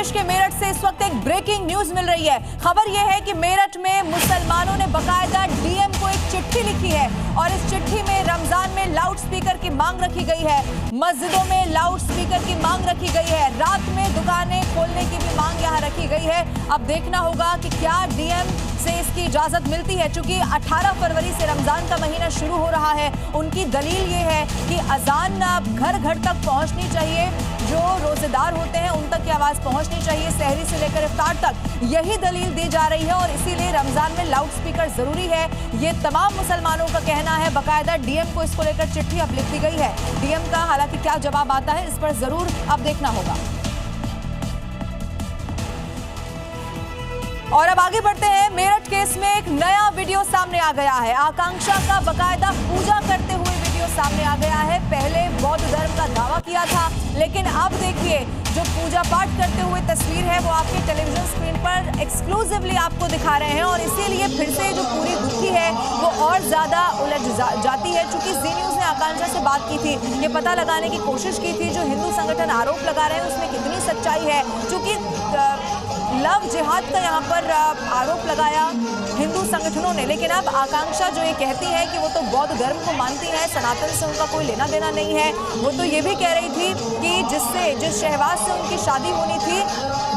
प्रदेश के मेरठ से इस वक्त एक ब्रेकिंग न्यूज मिल रही है। खबर यह है कि मेरठ में मुसलमानों ने बकायदा डीएम को एक चिट्ठी लिखी है और इस चिट्ठी में रमजान में लाउड स्पीकर की मांग रखी गई है, मस्जिदों में लाउड स्पीकर की मांग रखी गई है, रात में दुकानें खोलने की भी मांग यहाँ रखी गई है। अब देखना होगा कि क्या डीएम से इसकी इजाजत मिलती है। चूंकि 18 फरवरी से रमजान का महीना शुरू हो रहा है, उनकी दलील ये है कि अजान घर घर तक पहुंचनी चाहिए, जो रोजेदार होते हैं उन तक की आवाज पहुंचनी चाहिए, सहरी से लेकर इफ्तार तक। यही दलील दी जा रही है और इसीलिए रमजान में लाउड स्पीकर जरूरी है, ये तमाम मुसलमानों का कहना है। बकायदा डीएम को इसको लेकर चिट्ठी अब लिख दी गई है। डीएम का हालांकि क्या जवाब आता है इस पर जरूर अब देखना होगा। और अब आगे बढ़ते हैं। मेरठ केस में एक नया वीडियो सामने आ गया है। आकांक्षा का बकायदा पूजा करते हुए वीडियो सामने आ गया है। पहले बौद्ध धर्म का दावा किया था, लेकिन अब देखिए जो पूजा पाठ करते हुए तस्वीर है वो आपके टेलीविजन स्क्रीन पर एक्सक्लूसिवली आपको दिखा रहे हैं। और इसीलिए फिर से जो पूरी गुत्थी है वो और ज्यादा उलझ जाती है। चूंकि जी न्यूज ने आकांक्षा से बात की थी, ये पता लगाने की कोशिश की थी जो हिंदू संगठन आरोप लगा रहे हैं उसमें कितनी सच्चाई है। चूंकि लव जिहाद का यहाँ पर आरोप लगाया हिंदू संगठनों ने, लेकिन अब आकांक्षा जो ये कहती है कि वो तो बौद्ध धर्म को मानती है, सनातन से उनका कोई लेना देना नहीं है। वो तो ये भी कह रही थी कि जिस शहबाज से उनकी शादी होनी थी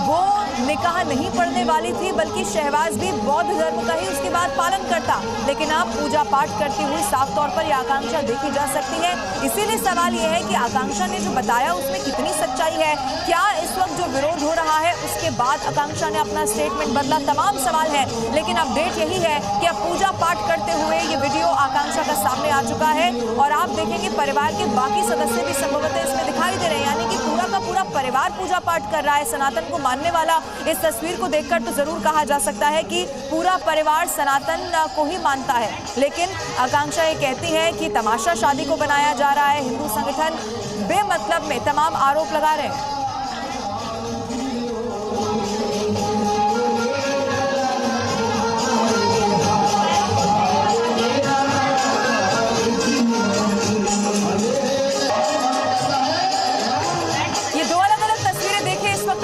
वो निकाह नहीं पढ़ने वाली थी, बल्कि शहबाज भी बौद्ध धर्म का ही उसके बाद पालन करता। लेकिन अब पूजा पाठ करती हुई साफ तौर पर यह आकांक्षा देखी जा सकती है। इसीलिए सवाल यह है कि आकांक्षा ने जो बताया उसमें कितनी सच्चाई है। क्या इस वक्त जो विरोध हो रहा है उसके बाद आकांक्षा ने अपना स्टेटमेंट बदला, तमाम सवाल है। लेकिन अपडेट यही है कि अब पूजा पाठ करते हुए ये वीडियो आकांक्षा का सामने आ चुका है और आप देखेंगे परिवार के बाकी सदस्य भी संभवतः इसमें दिखाई दे रहे हैं। यानी कि पूरा का पूरा परिवार पूजा पाठ कर रहा है, सनातन को मानने वाला। इस तस्वीर को देखकर तो जरूर कहा जा सकता है कि पूरा परिवार सनातन को ही मानता है। लेकिन आकांक्षा ये कहती है कि तमाशा शादी को बनाया जा रहा है, हिंदू संगठन बेमतलब में तमाम आरोप लगा रहे हैं।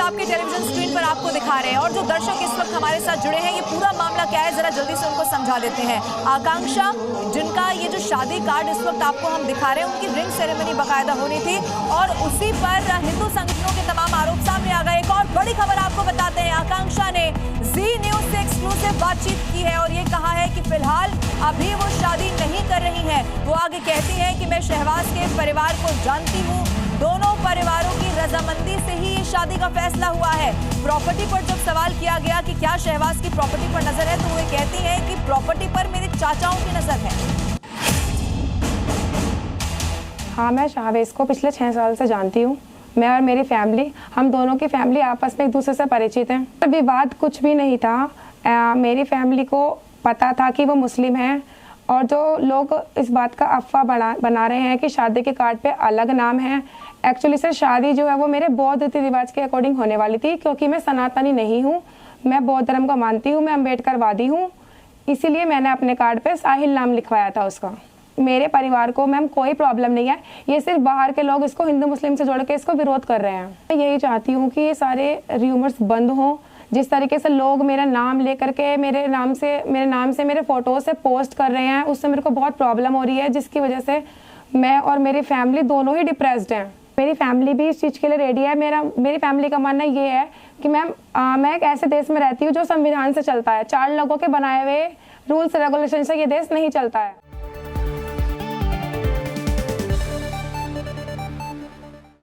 आपके टेलीविजन स्क्रीन पर आपको दिखा रहे हैं और जो दर्शक इस वक्त हमारे साथ जुड़े हैं, ये पूरा मामला क्या है जरा जल्दी से उनको समझा देते हैं। आकांक्षा जिनका ये जो शादी कार्ड इस वक्त आपको हम दिखा रहे हैं, उनकी रिंग सेरेमनी बकायदा होनी थी और उसी पर हिंदू संगठनों के तमाम आरोप सामने आ गए। एक और बड़ी खबर आपको बताते हैं, आकांक्षा ने जी न्यूज से एक्सक्लूसिव बातचीत की है और ये कहा है कि फिलहाल अभी वो शादी नहीं कर रही है। वो आगे कहती है कि मैं शहबाज के परिवार को जानती हूँ, दोनों परिवारों की रजामंदी से ही ये शादी का फैसला हुआ है। प्रॉपर्टी पर जब सवाल किया गया कि क्या शहबाज की प्रॉपर्टी पर नजर है, तो वो कहती है कि प्रॉपर्टी पर मेरे चाचाओं की नजर है। हाँ, मैं शाहवेज को पिछले 6 साल से जानती हूँ। मैं और मेरी फैमिली, हम दोनों की फैमिली आपस में एक दूसरे से परिचित हैं। विवाद कुछ भी नहीं था। मेरी फैमिली को पता था कि वो मुस्लिम हैं और जो लोग इस बात का अफवाह बना रहे हैं कि शादी के कार्ड पे अलग नाम है, एक्चुअली सर शादी जो है वो मेरे बौद्ध रीति रिवाज के अकॉर्डिंग होने वाली थी, क्योंकि मैं सनातनी नहीं हूँ, मैं बौद्ध धर्म को मानती हूँ, मैं अम्बेडकरवादी हूँ। इसीलिए मैंने अपने कार्ड पे साहिल नाम लिखवाया था उसका। मेरे परिवार को मैम कोई प्रॉब्लम नहीं है, ये सिर्फ बाहर के लोग इसको हिंदू मुस्लिम से जोड़ के इसको विरोध कर रहे हैं। मैं यही चाहती हूँ कि ये सारे र्यूमर्स बंद हों। जिस तरीके से लोग मेरा नाम लेकर के मेरे नाम से मेरे फोटोज से पोस्ट कर रहे हैं, उससे मेरे को बहुत प्रॉब्लम हो रही है, जिसकी वजह से मैं और मेरी फैमिली दोनों ही डिप्रेस्ड हैं। मेरी फैमिली भी इस चीज़ के लिए रेडी है। मेरी फैमिली का मानना ये है कि मैं एक ऐसे देश में रहती हूँ जो संविधान से चलता है। 4 लोगों के बनाए हुए रूल्स रेगुलेशन से ये देश नहीं चलता है।